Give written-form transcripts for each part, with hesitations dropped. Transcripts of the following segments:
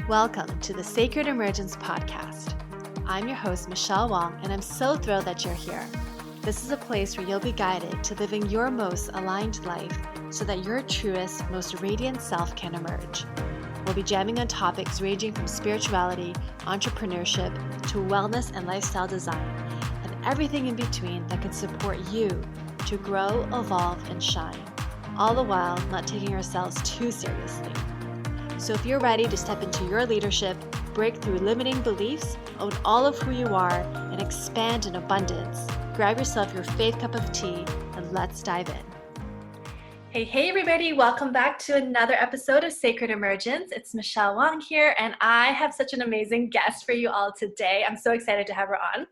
Welcome to the Sacred Emergence Podcast. I'm your host, Michelle Wong, and I'm so thrilled that you're here. This is a place where you'll be guided to living your most aligned life so that your truest, most radiant self can emerge. We'll be jamming on topics ranging from spirituality, entrepreneurship, to wellness and lifestyle design, and everything in between that can support you to grow, evolve, and shine, all the while not taking ourselves too seriously. So if you're ready to step into your leadership, break through limiting beliefs, own all of who you are, and expand in abundance, grab yourself your faith cup of tea and let's dive in. Hey everybody, welcome back to another episode of Sacred Emergence. It's Michelle Wong here, and I have such an amazing guest for you all today. I'm so excited to have her on.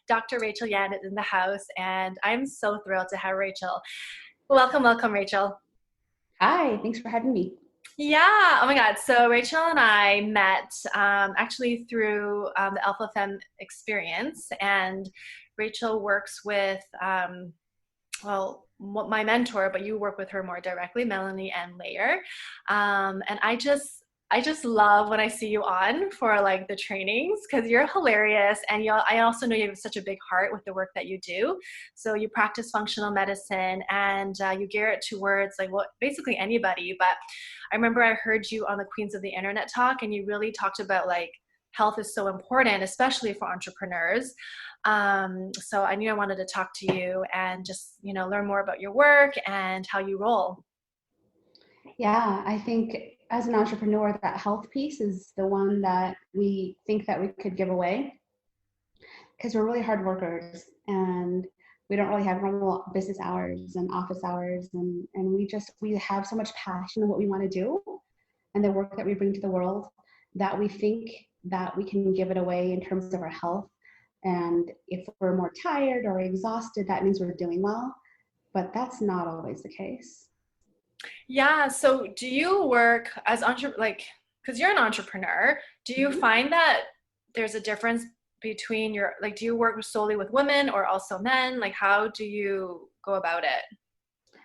Dr. Rachel Yan is in the house, and I'm so thrilled to have Rachel. Welcome, Rachel. Hi, thanks for having me. Yeah. Oh my God. So Rachel and I met actually through the Alpha Femme experience, and Rachel works with, my mentor, but you work with her more directly, Melanie and Layer. And I just love when I see you on for like the trainings because you're hilarious, and I also know you have such a big heart with the work that you do. So you practice functional medicine, and you gear it towards basically anybody. But I remember I heard you on the Queens of the Internet talk, and you really talked about like health is so important, especially for entrepreneurs. So I knew I wanted to talk to you and just, learn more about your work and how you roll. Yeah, I think as an entrepreneur, that health piece is the one that we think that we could give away because we're really hard workers and we don't really have normal business hours and office hours. And we have so much passion in what we want to do and the work that we bring to the world that we think that we can give it away in terms of our health. And if we're more tired or exhausted, that means we're doing well, but that's not always the case. Yeah. So do you work as because you're an entrepreneur, do you find that there's a difference between do you work solely with women or also men? Like, how do you go about it?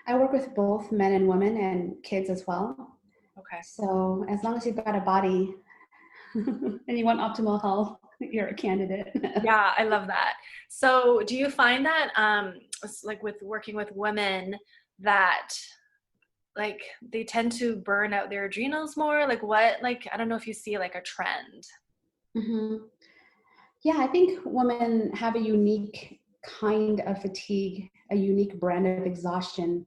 I work with both men and women and kids as well. Okay. So as long as you've got a body and you want optimal health, you're a candidate. Yeah, I love that. So do you find that with working with women that they tend to burn out their adrenals more? I don't know if you see a trend. Mm-hmm. Yeah, I think women have a unique kind of fatigue, a unique brand of exhaustion,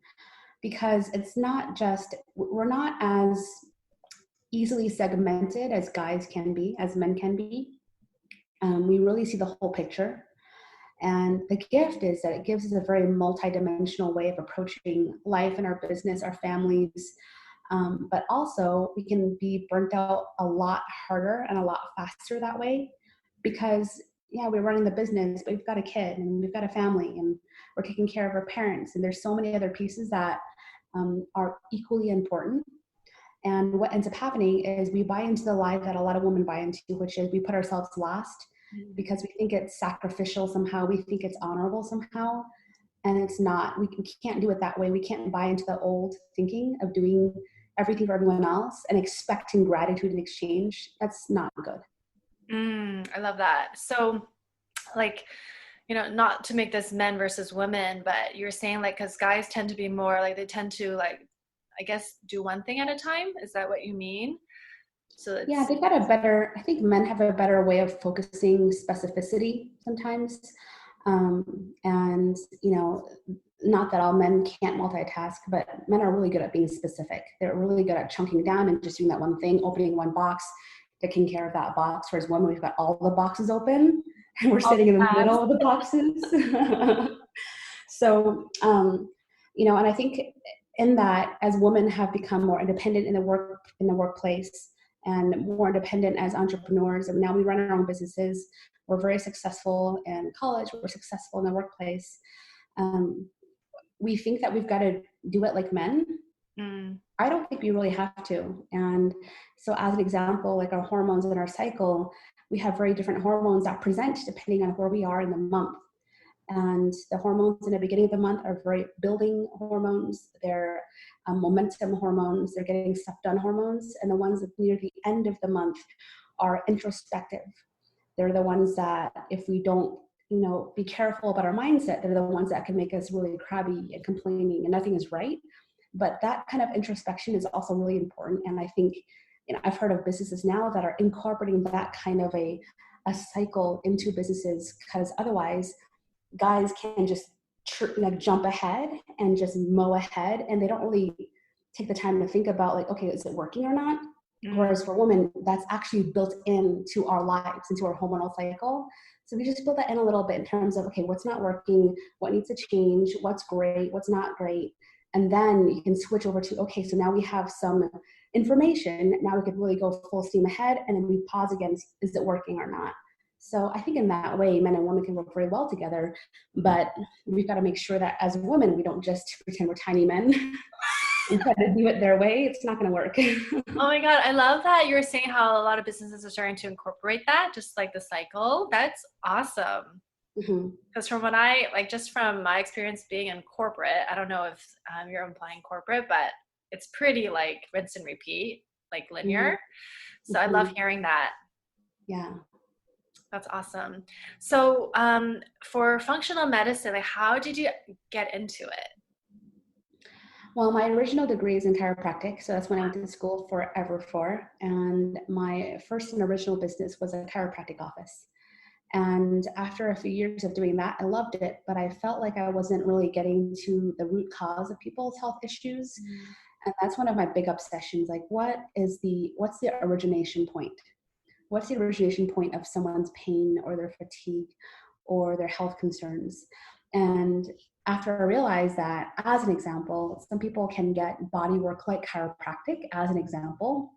because it's not just, we're not as easily segmented as guys can be, as men can be. We really see the whole picture. And the gift is that it gives us a very multidimensional way of approaching life and our business, our families. But also we can be burnt out a lot harder and a lot faster that way because, we're running the business, but we've got a kid and we've got a family and we're taking care of our parents. And there's so many other pieces that are equally important. And what ends up happening is we buy into the lie that a lot of women buy into, which is we put ourselves last because we think it's sacrificial somehow. We think it's honorable somehow. And it's not. We can't do it that way. We can't buy into the old thinking of doing everything for everyone else and expecting gratitude in exchange. That's not good. I love that. So not to make this men versus women, but you're saying because guys tend to be more they tend to I guess do one thing at a time. Is that what you mean? So yeah, they've got I think men have a better way of focusing specificity sometimes. And, not that all men can't multitask, but men are really good at being specific. They're really good at chunking down and just doing that one thing, opening one box, taking care of that box. Whereas women, we've got all the boxes open and we're sitting in the middle of the boxes. So, and I think in that, as women have become more independent in the workplace and more independent as entrepreneurs, and now we run our own businesses. We're very successful in college. We're successful in the workplace. We think that we've got to do it like men. I don't think we really have to. And so as an example, our hormones in our cycle, we have very different hormones that present depending on where we are in the month. And the hormones in the beginning of the month are very building hormones. They're momentum hormones. They're getting stuff done hormones. And the ones near the end of the month are introspective. They're the ones that if we don't, be careful about our mindset, they're the ones that can make us really crabby and complaining and nothing is right. But that kind of introspection is also really important. And I think, I've heard of businesses now that are incorporating that kind of a cycle into businesses, because otherwise guys can just jump ahead and just mow ahead, and they don't really take the time to think about like, okay, is it working or not? Whereas for women, that's actually built into our lives, into our hormonal cycle. So we just build that in a little bit in terms of, okay, what's not working, what needs to change, what's great, what's not great. And then you can switch over to, okay, so now we have some information. Now we could really go full steam ahead, and then we pause again. Is it working or not? So I think in that way, men and women can work very well together, but we've got to make sure that as women, we don't just pretend we're tiny men and try to do it their way. It's not going to work. Oh my God. I love that you were saying how a lot of businesses are starting to incorporate that, just like the cycle. That's awesome. Because from what just from my experience being in corporate, I don't know if you're implying corporate, but it's pretty like rinse and repeat, like linear. So I love hearing that. Yeah. That's awesome. So for functional medicine, like how did you get into it? Well, my original degree is in chiropractic. So that's when I went to school forever for. And my first and original business was a chiropractic office. And after a few years of doing that, I loved it, but I felt like I wasn't really getting to the root cause of people's health issues. And that's one of my big obsessions. Like, what's the origination point? What's the origination point of someone's pain or their fatigue or their health concerns? And after I realized that, as an example, some people can get body work like chiropractic, as an example,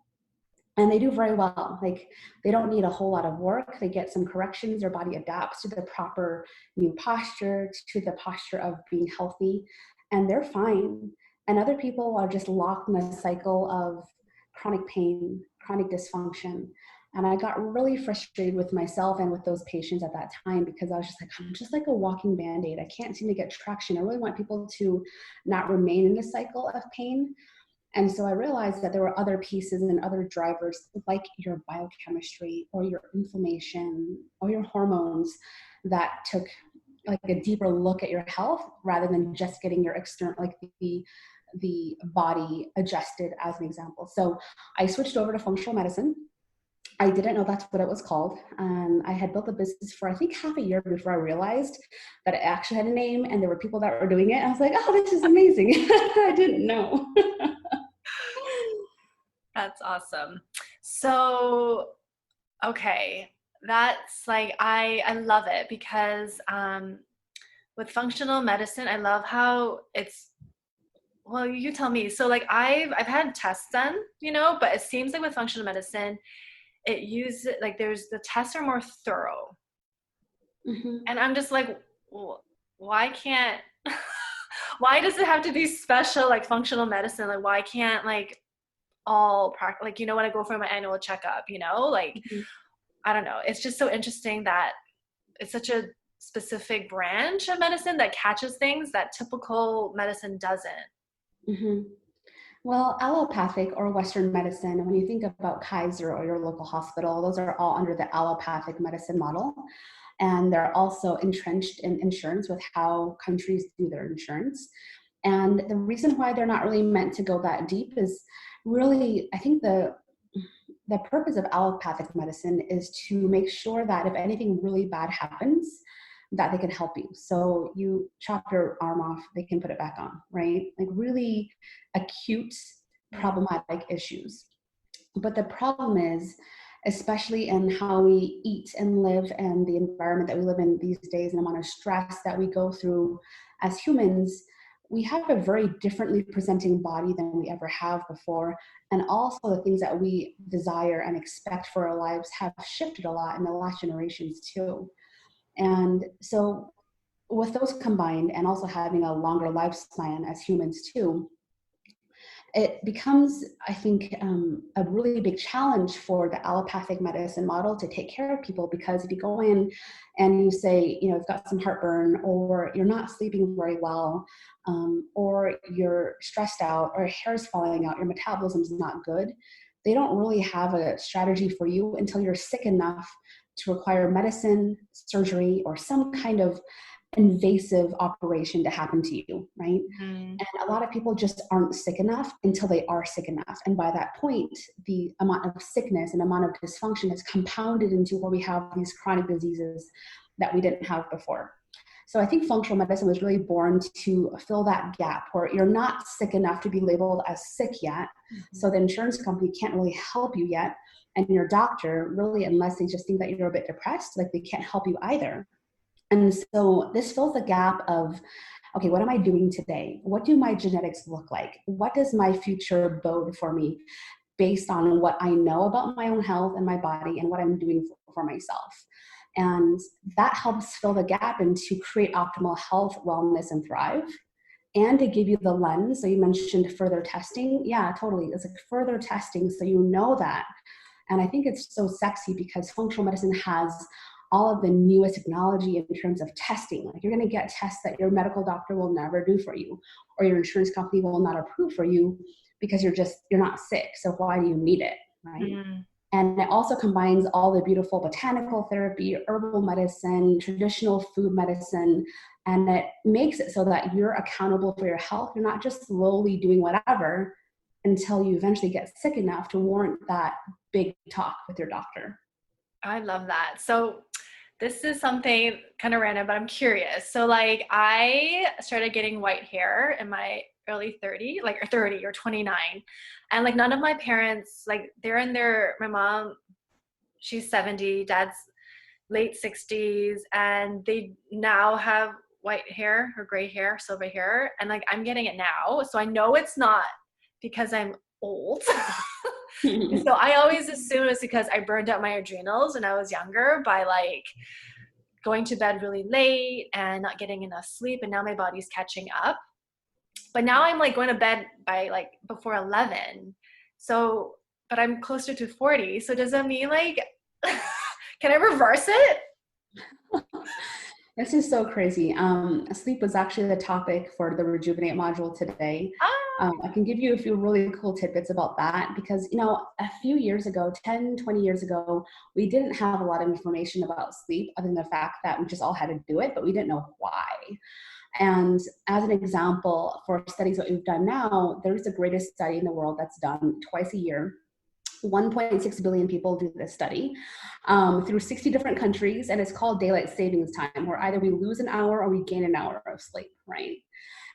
and they do very well. Like, they don't need a whole lot of work. They get some corrections. Their body adapts to the proper new posture, to the posture of being healthy, and they're fine. And other people are just locked in a cycle of chronic pain, chronic dysfunction. And I got really frustrated with myself and with those patients at that time, because I was just like, I'm just like a walking Band-Aid. I can't seem to get traction. I really want people to not remain in the cycle of pain. And so I realized that there were other pieces and other drivers, like your biochemistry or your inflammation or your hormones, that took like a deeper look at your health rather than just getting your external, like the body adjusted, as an example. So I switched over to functional medicine. I didn't know that's what it was called. I had built a business for, I think, half a year before I realized that it actually had a name and there were people that were doing it. I was like, oh, this is amazing. I didn't know. That's awesome. So, okay. That's like, I love it because with functional medicine, I love how it's, well, you tell me. So like I've had tests done, but it seems like with functional medicine, it uses like the tests are more thorough. And I'm just like, well, why can't, why does it have to be special like functional medicine? Like why can't like all practice, like, when I go for my annual checkup, like, I don't know. It's just so interesting that it's such a specific branch of medicine that catches things that typical medicine doesn't. Well, allopathic or Western medicine, when you think about Kaiser or your local hospital, those are all under the allopathic medicine model. And they're also entrenched in insurance with how countries do their insurance. And the reason why they're not really meant to go that deep is really, I think the purpose of allopathic medicine is to make sure that if anything really bad happens, that they can help you. So you chop your arm off, they can put it back on, right? Like really acute, problematic issues. But the problem is, especially in how we eat and live and the environment that we live in these days and the amount of stress that we go through as humans, we have a very differently presenting body than we ever have before. And also the things that we desire and expect for our lives have shifted a lot in the last generations too. And so with those combined, and also having a longer lifespan as humans too, it becomes, I think, a really big challenge for the allopathic medicine model to take care of people, because if you go in and you say, you know, you've got some heartburn, or you're not sleeping very well, or you're stressed out, or your hair is falling out, your metabolism is not good, they don't really have a strategy for you until you're sick enough to require medicine, surgery, or some kind of invasive operation to happen to you, right? Mm. And a lot of people just aren't sick enough until they are sick enough. And by that point, the amount of sickness and amount of dysfunction is compounded into where we have these chronic diseases that we didn't have before. So I think functional medicine was really born to fill that gap where you're not sick enough to be labeled as sick yet. So the insurance company can't really help you yet. And your doctor, really, unless they just think that you're a bit depressed, like they can't help you either. And so this fills the gap of, okay, what am I doing today? What do my genetics look like? What does my future bode for me based on what I know about my own health and my body and what I'm doing for myself? And that helps fill the gap and to create optimal health, wellness, and thrive. And to give you the lens. So you mentioned further testing. Yeah, totally. It's like further testing so you know that. And I think it's so sexy because functional medicine has all of the newest technology in terms of testing. Like, you're going to get tests that your medical doctor will never do for you, or your insurance company will not approve for you, because you're not sick. So why do you need it, right? Mm. And it also combines all the beautiful botanical therapy, herbal medicine, traditional food medicine, and it makes it so that you're accountable for your health. You're not just slowly doing whatever until you eventually get sick enough to warrant that big talk with your doctor. I love that. So this is something kind of random, but I'm curious. So like I started getting white hair in my early 30, like or 30 or 29. And like none of my parents, like my mom, she's 70, dad's late 60s, and they now have white hair or gray hair, silver hair. And like I'm getting it now. So I know it's not because I'm old. So I always assume it's because I burned out my adrenals when I was younger by like going to bed really late and not getting enough sleep. And now my body's catching up. But now I'm like going to bed by like before 11. So, but I'm closer to 40. So does that mean like, can I reverse it? This is so crazy. Sleep was actually the topic for the Rejuvenate module today. I can give you a few really cool tidbits about that because, you know, a few years ago, 10, 20 years ago, we didn't have a lot of information about sleep other than the fact that we just all had to do it, but we didn't know why. And as an example, for studies that we've done now, there's the greatest study in the world that's done twice a year. 1.6 billion people do this study through 60 different countries, and it's called daylight savings time, where either we lose an hour or we gain an hour of sleep, right?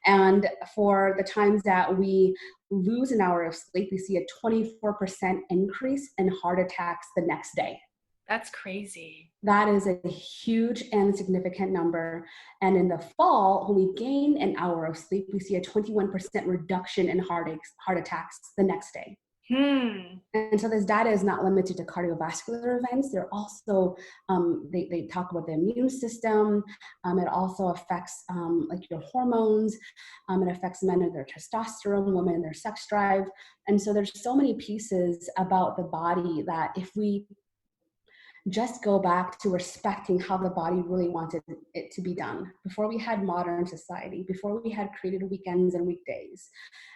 And for the times that we lose an hour of sleep, we see a 24% increase in heart attacks the next day. That's crazy. That is a huge and significant number. And in the fall, when we gain an hour of sleep, we see a 21% reduction in heart attacks the next day. And so this data is not limited to cardiovascular events. They're also, they talk about the immune system. It also affects like your hormones. It affects men and their testosterone, women and their sex drive. And so there's so many pieces about the body that if we just go back to respecting how the body really wanted it to be done. Before we had modern society, before we had created weekends and weekdays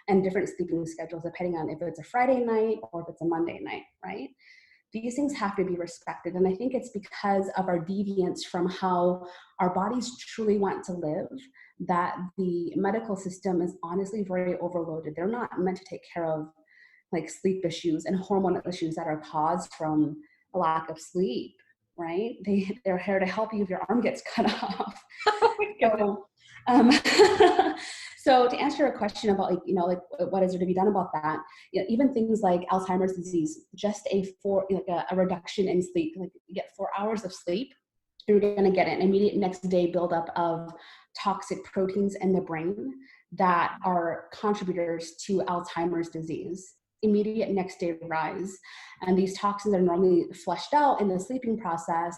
and different sleeping schedules, depending on if it's a Friday night or if it's a Monday night, right? These things have to be respected. And I think it's because of our deviance from how our bodies truly want to live that the medical system is honestly very overloaded. They're not meant to take care of like sleep issues and hormonal issues that are caused from a lack of sleep, right? They're here to help you if your arm gets cut off. Oh my So, so to answer your question about like, you know, like what is there to be done about that? You know, even things like Alzheimer's disease, just a reduction in sleep, like you get 4 hours of sleep, you're going to get an immediate next day buildup of toxic proteins in the brain that are contributors to Alzheimer's disease. Immediate next day rise. And these toxins are normally flushed out in the sleeping process,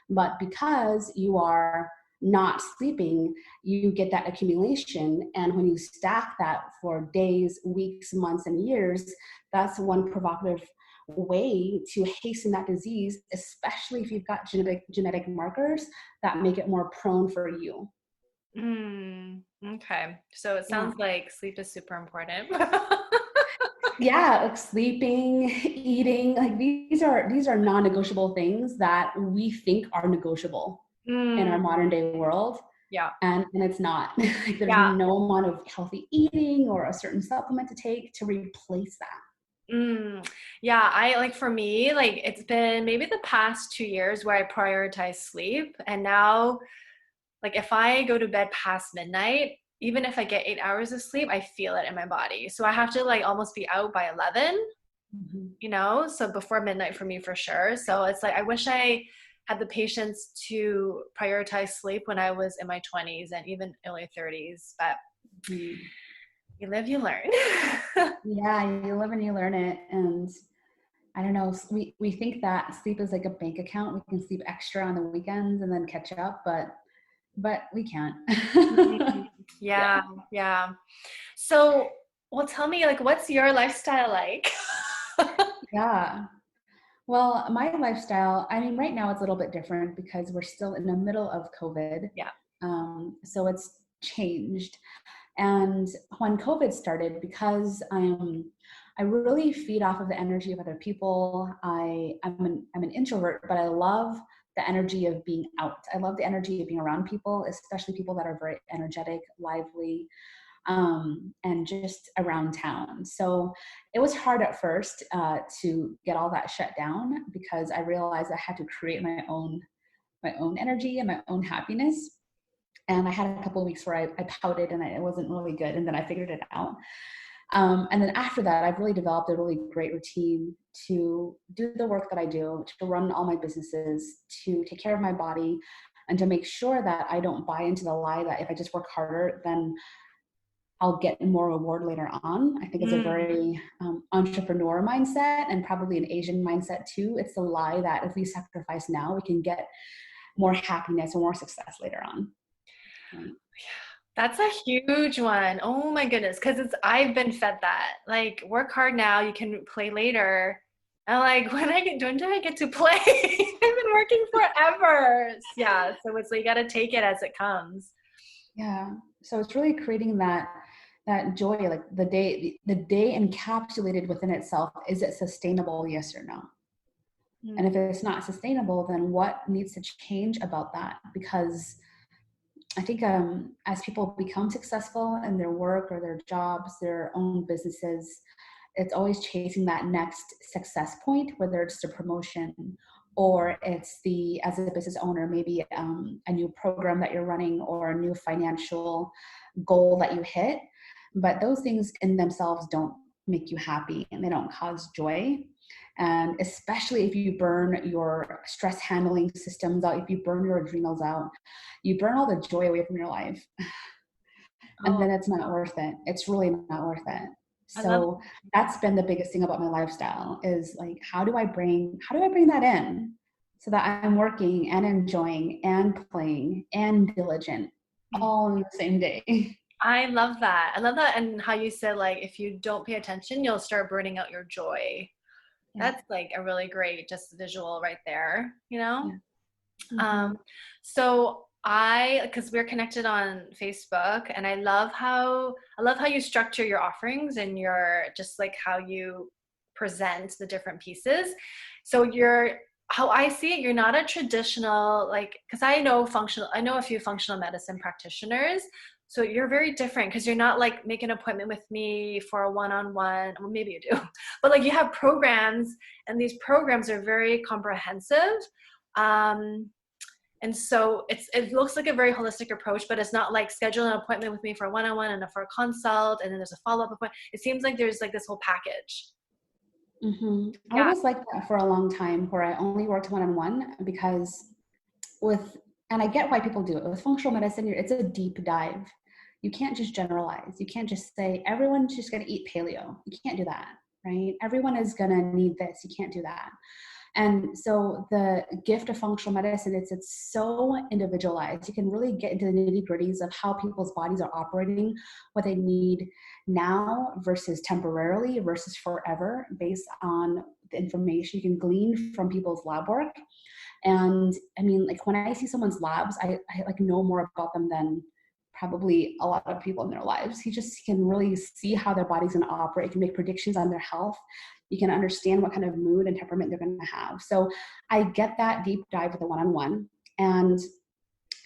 but because you are not sleeping, you get that accumulation. And when you stack that for days, weeks, months, and years, that's one provocative way to hasten that disease, especially if you've got genetic markers that make it more prone for you. Okay. So it Yeah. sounds like sleep is super important. Yeah, like sleeping, eating, like these are non-negotiable things that we think are negotiable in our Mm, modern day world. yeah. And it's not. Like, there's Yeah. no amount of healthy eating or a certain supplement to take to replace that. Yeah, I like for me, like it's been maybe the past 2 years where I prioritize sleep. And now, like if I go to bed past midnight, even if I get 8 hours of sleep, I feel it in my body. So I have to like almost be out by 11, Mhm. so before midnight for me for sure. So it's like I wish I had the patience to prioritize sleep when I was in my 20s and even early 30s, but Mhm. you live, you learn. Yeah, you live and you learn it. And I don't know, we think that sleep is like a bank account. We can sleep extra on the weekends and then catch up, but we can't. Mhm. Yeah. Yeah, yeah. So, well, tell me, like, what's your lifestyle like? Yeah. Well, my lifestyle, I mean, right now it's a little bit different because we're still in the middle of COVID. Yeah. So it's changed. And when COVID started, because I really feed off of the energy of other people. I'm an introvert, but I love the energy of being out. I love the energy of being around people, especially people that are very energetic, lively, and just around town. So it was hard at first to get all that shut down because I realized I had to create my own energy and my own happiness. And I had a couple of weeks where I pouted and it wasn't really good. And then I figured it out. And then after that, I've really developed a really great routine to do the work that I do, to run all my businesses, to take care of my body, and to make sure that I don't buy into the lie that if I just work harder, then I'll get more reward later on. I think it's a Mm. very entrepreneur mindset and probably an Asian mindset too. It's the lie that if we sacrifice now, we can get more happiness or more success later on. Right. That's a huge one. Oh my goodness. Because I've been fed that. Like, work hard now, you can play later. And like, when do I get to play? I've been working forever. Yeah. So it's like, you got to take it as it comes. Yeah. So it's really creating that joy, like the day encapsulated within itself. Is it sustainable? Yes or no? And if Mm. it's not sustainable, then what needs to change about that? Because I think as people become successful in their work or their jobs, their own businesses, it's always chasing that next success point, whether it's the promotion or it's as a business owner, maybe a new program that you're running or a new financial goal that you hit. But those things in themselves don't make you happy and they don't cause joy. And especially if you burn your stress handling systems out, if you burn your adrenals out, you burn all the joy away from your life. And Oh, then it's not worth it. It's really not worth it. I love. So that's been the biggest thing about my lifestyle is like, how do I bring that in so that I'm working and enjoying and playing and diligent all in the same day? I love that. I love that. And how you said, like, if you don't pay attention, you'll start burning out your joy. Yeah. That's like a really great just visual right there, you know? Yeah. Um, Mm-hmm. so because we're connected on Facebook, and I love how you structure your offerings and your just like how you present the different pieces. So how I see it, you're not a traditional like because I know a few functional medicine practitioners. So you're very different because you're not like make an appointment with me for a one-on-one. Well, maybe you do, but like you have programs, and these programs are very comprehensive. Um, and so it looks like a very holistic approach, but it's not like schedule an appointment with me for a one-on-one and for a consult, and then there's a follow-up appointment. It seems like there's like this whole package. Mm-hmm. I Yeah. was like that for a long time where I only worked one-on-one because and I get why people do it. With functional medicine, it's a deep dive. You can't just generalize. You can't just say, everyone's just going to eat paleo. You can't do that, right? Everyone is going to need this. You can't do that. And so the gift of functional medicine is it's so individualized. You can really get into the nitty-gritties of how people's bodies are operating, what they need now versus temporarily versus forever, based on the information you can glean from people's lab work. And I mean, like when I see someone's labs, I like know more about them than probably a lot of people in their lives. You just can really see how their body's going to operate. You can make predictions on their health. You can understand what kind of mood and temperament they're going to have. So I get that deep dive with a one-on-one. And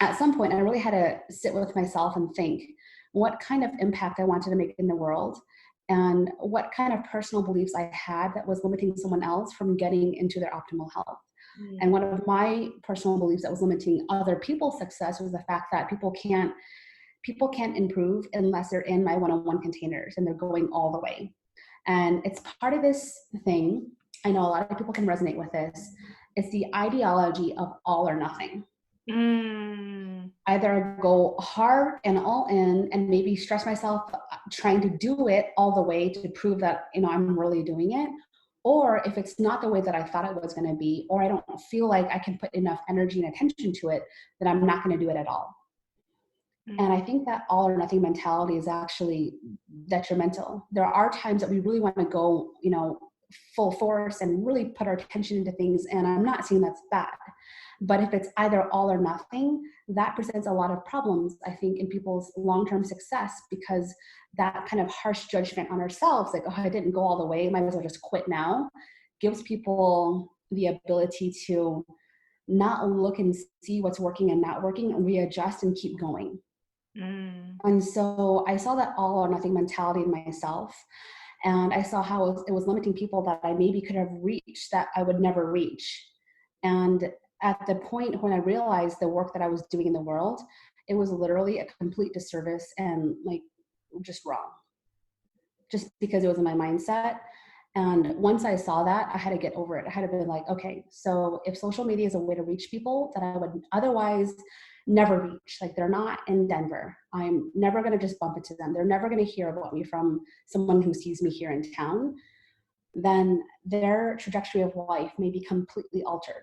at some point, I really had to sit with myself and think what kind of impact I wanted to make in the world and what kind of personal beliefs I had that was limiting someone else from getting into their optimal health. And one of my personal beliefs that was limiting other people's success was the fact that people can't improve unless they're in my one-on-one containers and they're going all the way. And it's part of this thing. I know a lot of people can resonate with this. It's the ideology of all or nothing. Either go hard and all in and maybe stress myself trying to do it all the way to prove that, I'm really doing it. Or if it's not the way that I thought it was going to be, or I don't feel like I can put enough energy and attention to it, then I'm not going to do it at all. And I think that all or nothing mentality is actually detrimental. There are times that we really want to go, full force and really put our attention into things. And I'm not saying that's bad. But if it's either all or nothing, that presents a lot of problems, I think, in people's long-term success, because that kind of harsh judgment on ourselves, like, oh, I didn't go all the way, might as well just quit now, gives people the ability to not look and see what's working and not working and readjust and keep going. And so I saw that all or nothing mentality in myself. And I saw how it was limiting people that I maybe could have reached that I would never reach. And at the point when I realized the work that I was doing in the world, it was literally a complete disservice and like just wrong, just because it was in my mindset. And once I saw that, I had to get over it. I had to be like, okay, so if social media is a way to reach people that I would otherwise never reach, like they're not in Denver, I'm never going to just bump into them. They're never going to hear about me from someone who sees me here in town. Then their trajectory of life may be completely altered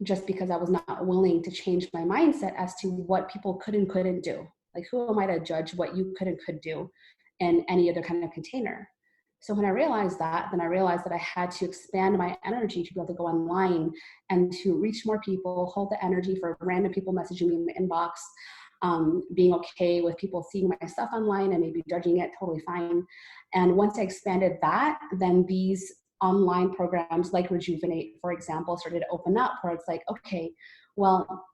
just because I was not willing to change my mindset as to what people could and couldn't do. Like, who am I to judge what you could and could do in any other kind of container? So when I realized that, then I realized that I had to expand my energy to be able to go online and to reach more people, hold the energy for random people messaging me in the inbox, being okay with people seeing my stuff online and maybe judging it, totally fine. And once I expanded that, then these online programs like Rejuvenate, for example, started to open up where it's like, okay, well,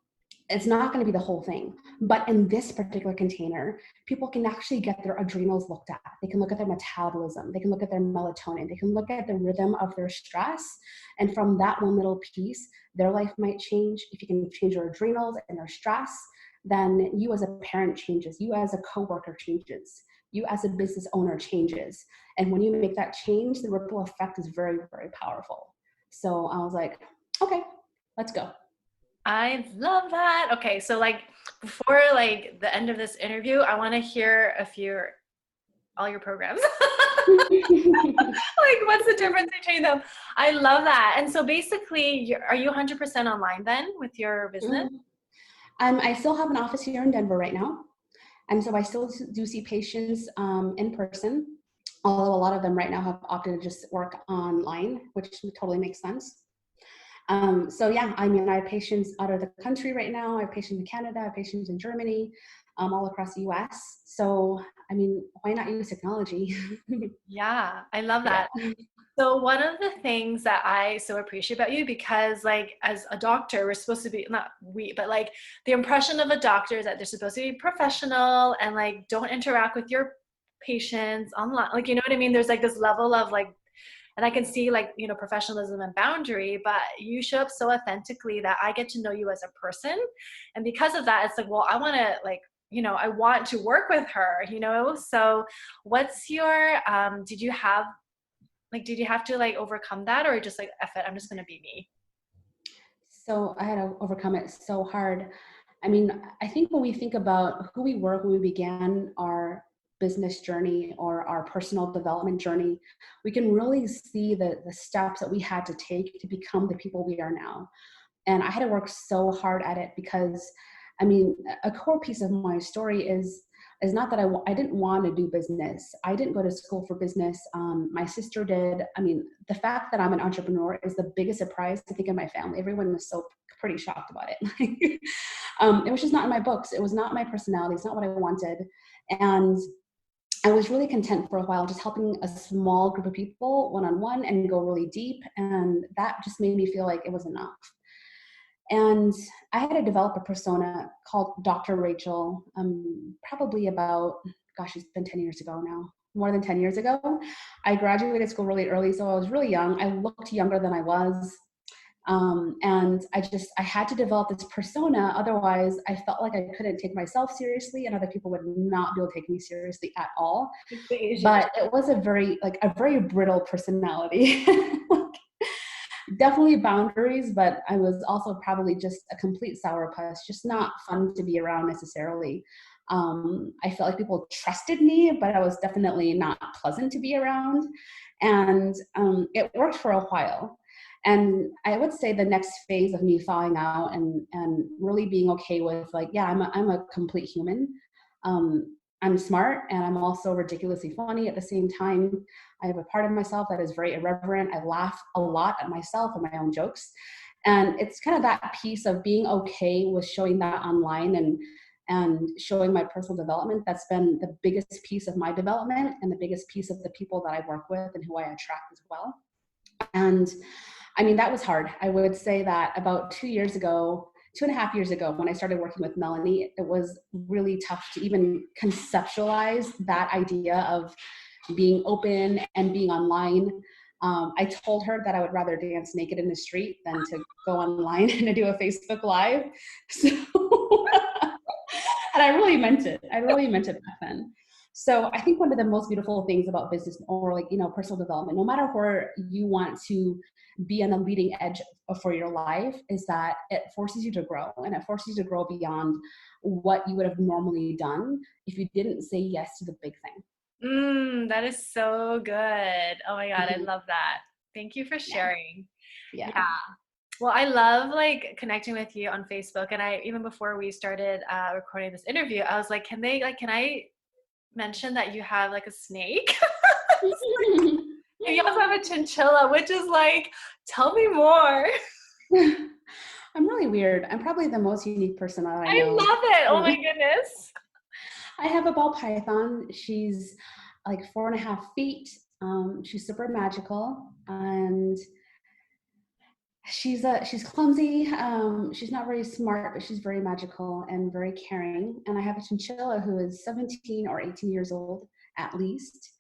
it's not going to be the whole thing, but in this particular container, people can actually get their adrenals looked at. They can look at their metabolism. They can look at their melatonin. They can look at the rhythm of their stress. And from that one little piece, their life might change. If you can change your adrenals and their stress, then you as a parent changes. You as a coworker changes. You as a business owner changes. And when you make that change, the ripple effect is very, very powerful. So I was like, okay, let's go. I love that. Okay, so like before like the end of this interview, I want to hear all your programs. Like, what's the difference between them? I love that. And so basically, are you 100% online then with your business? I still have an office here in Denver right now. And so I still do see patients in person, although a lot of them right now have opted to just work online, which totally makes sense. So yeah, I mean, I have patients out of the country right now. I have patients in Canada, I have patients in Germany, all across the US. So, I mean, why not use technology? Yeah, I love that. Yeah. So one of the things that I so appreciate about you, because like as a doctor, we're supposed to be, not we, but like the impression of a doctor is that they're supposed to be professional and like don't interact with your patients online. Like, you know what I mean? There's like this level of like, and I can see like, you know, professionalism and boundary, but you show up so authentically that I get to know you as a person. And because of that, it's like, well, I want to like, you know, I want to work with her, you know? So what's your, did you have to like overcome that, or just like, F it, I'm just going to be me? So I had to overcome it so hard. I mean, I think when we think about who we were when we began our business journey or our personal development journey, we can really see the steps that we had to take to become the people we are now. And I had to work so hard at it because, I mean, a core piece of my story is not that I didn't want to do business. I didn't go to school for business. My sister did. I mean, the fact that I'm an entrepreneur is the biggest surprise, I think, in my family. Everyone was so pretty shocked about it. It was just not in my books. It was not my personality. It's not what I wanted. And I was really content for a while just helping a small group of people one-on-one and go really deep. And that just made me feel like it was enough. And I had to develop a persona called Dr. Rachel, probably about, gosh, it's been 10 years ago now, more than 10 years ago. I graduated school really early, so I was really young. I looked younger than I was. And I had to develop this persona. Otherwise, I felt like I couldn't take myself seriously and other people would not be able to take me seriously at all. But it was a very brittle personality. Definitely boundaries, but I was also probably just a complete sourpuss, just not fun to be around necessarily. I felt like people trusted me, but I was definitely not pleasant to be around. And it worked for a while. And I would say the next phase of me thawing out and really being okay with like, yeah, I'm a complete human. I'm smart and I'm also ridiculously funny at the same time. I have a part of myself that is very irreverent. I laugh a lot at myself and my own jokes. And it's kind of that piece of being okay with showing that online and showing my personal development. That's been the biggest piece of my development and the biggest piece of the people that I work with and who I attract as well. And I mean, that was hard. I would say that about 2.5 years ago, when I started working with Melanie, it was really tough to even conceptualize that idea of being open and being online. I told her that I would rather dance naked in the street than to go online and to do a Facebook Live. So, and I really meant it. I really meant it back then. So I think one of the most beautiful things about business or personal development, no matter where you want to be on the leading edge for your life, is that it forces you to grow, and it forces you to grow beyond what you would have normally done if you didn't say yes to the big thing. That is so good. Oh my God, I love that. Thank you for sharing. Yeah. Well, I love connecting with you on Facebook, and even before we started recording this interview, I was like, can I mention that you have a snake? And you also have a chinchilla, which is tell me more. I'm really weird. I'm probably the most unique person that I know. I love it. Oh my goodness. I have a ball python. She's 4.5 feet. She's super magical, and she's clumsy. She's not very smart, but she's very magical and very caring. And I have a chinchilla who is 17 or 18 years old at least.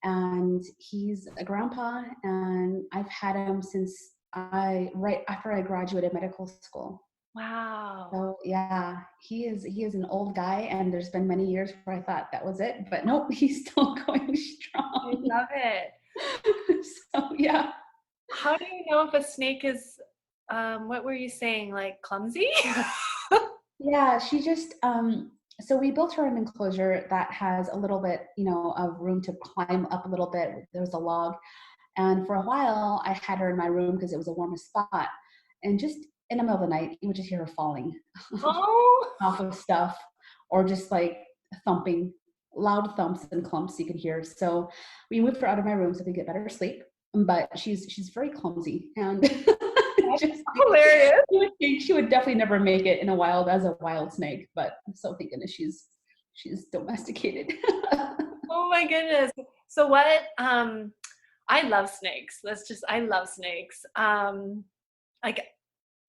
And he's a grandpa, and I've had him since right after I graduated medical school. Wow. So yeah, he is an old guy, and there's been many years where I thought that was it, but nope, he's still going strong. I love it. So yeah. How do you know if a snake is, what were you saying, clumsy? Yeah, she just, so we built her an enclosure that has a little bit, of room to climb up a little bit. There's a log. And for a while, I had her in my room because it was the warmest spot. And just in the middle of the night, you would just hear her falling off of stuff, or just thumping, loud thumps and clumps you could hear. So we moved her out of my room so we could get better sleep. But she's very clumsy, and just hilarious. She would definitely never make it in a wild as a wild snake, but I'm so thinking that she's domesticated. Oh my goodness. So what, I love snakes. I love snakes.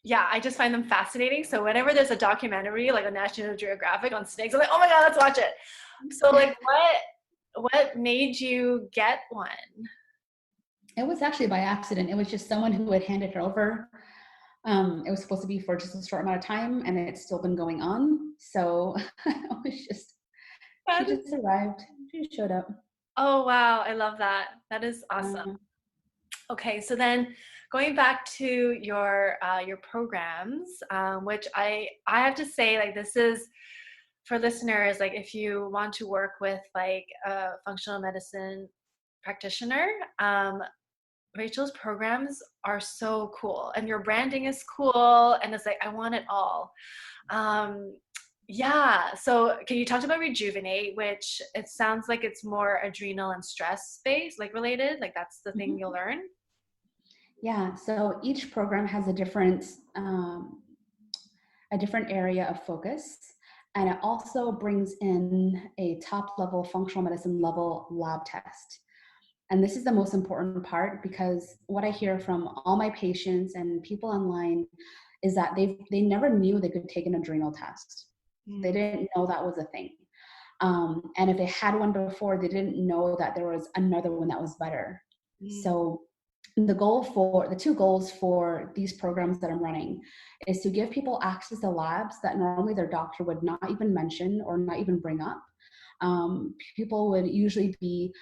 Yeah, I just find them fascinating. So whenever there's a documentary, like a National Geographic on snakes, I'm like, oh my God, let's watch it. So what made you get one? It was actually by accident. It was just someone who had handed her over. It was supposed to be for just a short amount of time, and it's still been going on. So it was just, she just arrived. She just showed up. Oh, wow. I love that. That is awesome. Okay. So then going back to your programs, which I have to say, this is for listeners, like if you want to work with like a functional medicine practitioner, Rachel's programs are so cool, and your branding is cool, and it's like I want it all. Um, yeah. So can you talk about Rejuvenate, which it sounds like it's more adrenal and stress based, like related, like that's the thing you'll learn? Yeah, so each program has a different area of focus, and it also brings in a top level functional medicine level lab test. And this is the most important part, because what I hear from all my patients and people online is that they never knew they could take an adrenal test. They didn't know that was a thing. And if they had one before, they didn't know that there was another one that was better. So the two goals for these programs that I'm running is to give people access to labs that normally their doctor would not even mention or not even bring up. People would usually be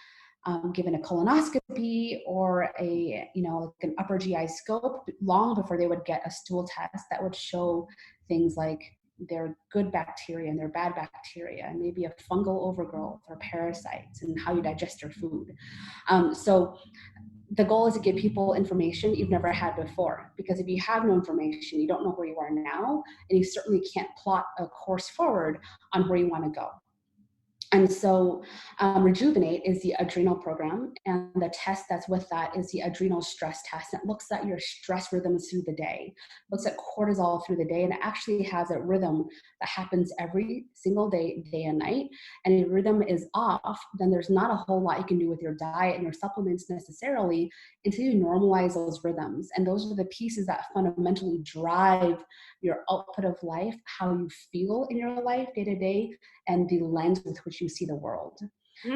given a colonoscopy or like an upper GI scope long before they would get a stool test that would show things like their good bacteria and their bad bacteria, and maybe a fungal overgrowth or parasites and how you digest your food. So the goal is to give people information you've never had before, because if you have no information, you don't know where you are now, and you certainly can't plot a course forward on where you want to go. And so Rejuvenate is the adrenal program, and the test that's with that is the adrenal stress test. It looks at your stress rhythms through the day, looks at cortisol through the day, and it actually has a rhythm that happens every single day, day and night. And if rhythm is off, then there's not a whole lot you can do with your diet and your supplements necessarily until you normalize those rhythms. And those are the pieces that fundamentally drive your output of life, how you feel in your life day to day, and the lens with which you see the world.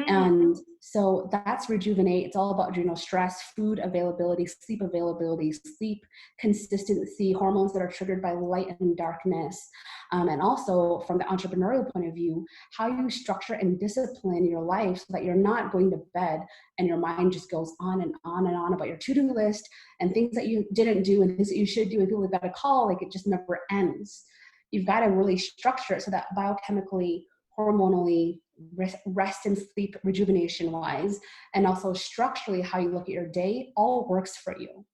And so that's Rejuvenate. It's all about adrenal stress, food availability, sleep consistency, hormones that are triggered by light and darkness. And also from the entrepreneurial point of view, how you structure and discipline your life so that you're not going to bed and your mind just goes on and on and on about your to-do list and things that you didn't do and things that you should do and people you've got to call, like it just never ends. You've got to really structure it so that biochemically, hormonally, rest and sleep rejuvenation wise, and also structurally how you look at your day all works for you.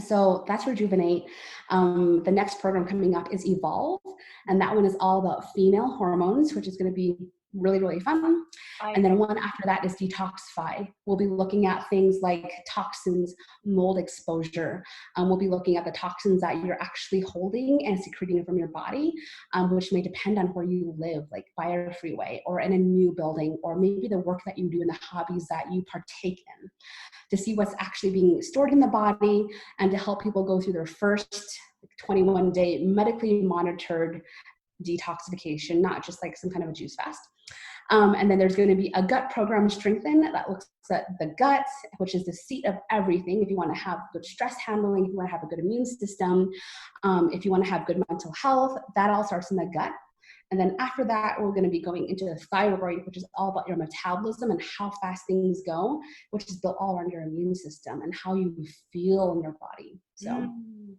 So that's Rejuvenate. The next program coming up is Evolve, and that one is all about female hormones, which is going to be really, really fun. And then one after that is Detoxify. We'll be looking at things like toxins, mold exposure. We'll be looking at the toxins that you're actually holding and secreting from your body, which may depend on where you live, like by a freeway or in a new building, or maybe the work that you do and the hobbies that you partake in, to see what's actually being stored in the body and to help people go through their first 21-day medically monitored detoxification, not just like some kind of a juice fast. And then there's going to be a gut program, Strengthen, that looks at the gut, which is the seat of everything. If you want to have good stress handling, if you want to have a good immune system, if you want to have good mental health, that all starts in the gut. And then after that, we're going to be going into the thyroid, which is all about your metabolism and how fast things go, which is built all around your immune system and how you feel in your body. So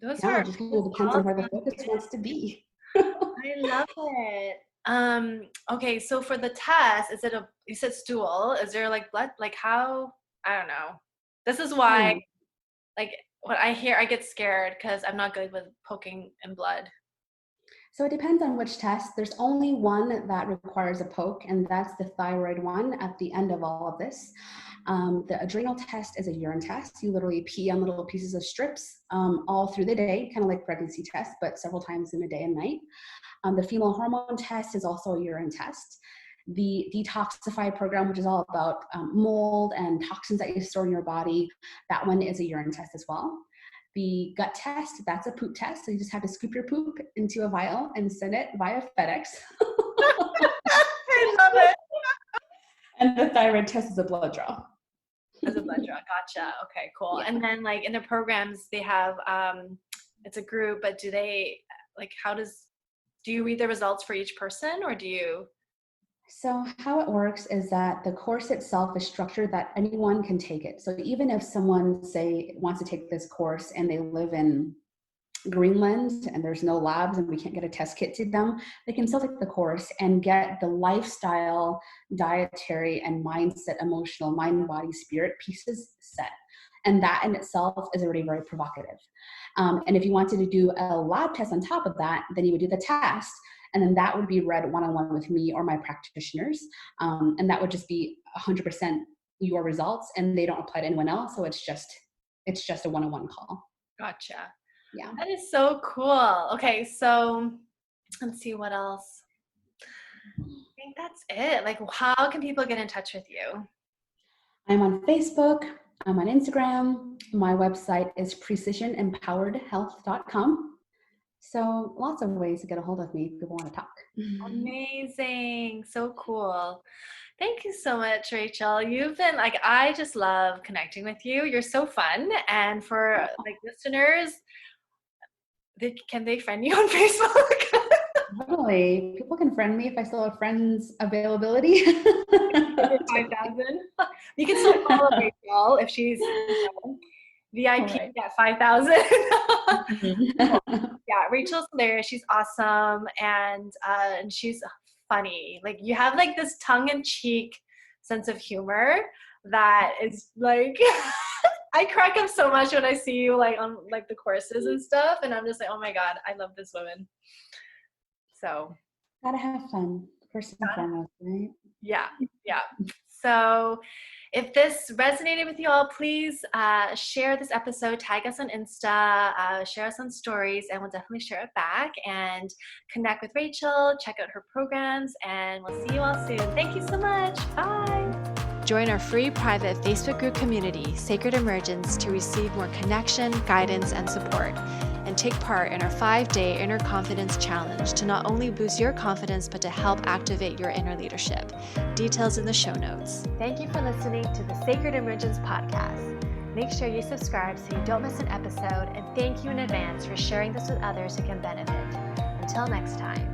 those yeah, are it just really depends on where the focus wants to be. I love it. Okay, so for the test, you said stool, is there like blood, like how, I don't know. This is why, like when I hear, I get scared because I'm not good with poking in blood. So it depends on which test. There's only one that requires a poke, and that's the thyroid one at the end of all of this. The adrenal test is a urine test. You literally pee on little pieces of strips all through the day, kind of like pregnancy test, but several times in the day and night. The female hormone test is also a urine test. The Detoxify program, which is all about mold and toxins that you store in your body, that one is a urine test as well. The gut test, that's a poop test. So you just have to scoop your poop into a vial and send it via FedEx. I love it. And the thyroid test is a blood draw. As a blood draw, gotcha. Okay, cool. Yeah. And then like in the programs they have, it's a group, but do they, like, do you read the results for each person, or do you? So how it works is that the course itself is structured that anyone can take it. So even if someone, say, wants to take this course and they live in Greenland and there's no labs and we can't get a test kit to them, they can still take the course and get the lifestyle, dietary, and mindset, emotional, mind, body, spirit pieces set. And that in itself is already very provocative. And if you wanted to do a lab test on top of that, then you would do the test. And then that would be read one-on-one with me or my practitioners. And that would just be 100% your results, and they don't apply to anyone else. So it's just a one-on-one call. Gotcha. Yeah. That is so cool. Okay, so let's see what else. I think that's it. Like, how can people get in touch with you? I'm on Facebook. I'm on Instagram. My website is precisionempoweredhealth.com. So lots of ways to get a hold of me if people want to talk. Amazing. So cool. Thank you so much, Rachel. You've been like, I just love connecting with you. You're so fun. And for like listeners, can they friend you on Facebook? Totally. People can friend me if I still have friends availability. 5,000. You can still follow Rachel if she's VIP right. at 5,000. Yeah, Rachel's hilarious. She's awesome, and she's funny. Like, you have like this tongue-in-cheek sense of humor that is like I crack up so much when I see you like on like the courses and stuff, and I'm just like, oh my God, I love this woman. So gotta have fun first and foremost, right? Yeah. So if this resonated with you all, please share this episode, tag us on Insta, share us on stories, and we'll definitely share it back, and connect with Rachel, check out her programs, and we'll see you all soon. Thank you so much. Bye. Join our free private Facebook group community, Sacred Emergence, to receive more connection, guidance, and support. And take part in our 5-day Inner Confidence Challenge to not only boost your confidence, but to help activate your inner leadership. Details in the show notes. Thank you for listening to the Sacred Emergence podcast. Make sure you subscribe so you don't miss an episode, and thank you in advance for sharing this with others who can benefit. Until next time.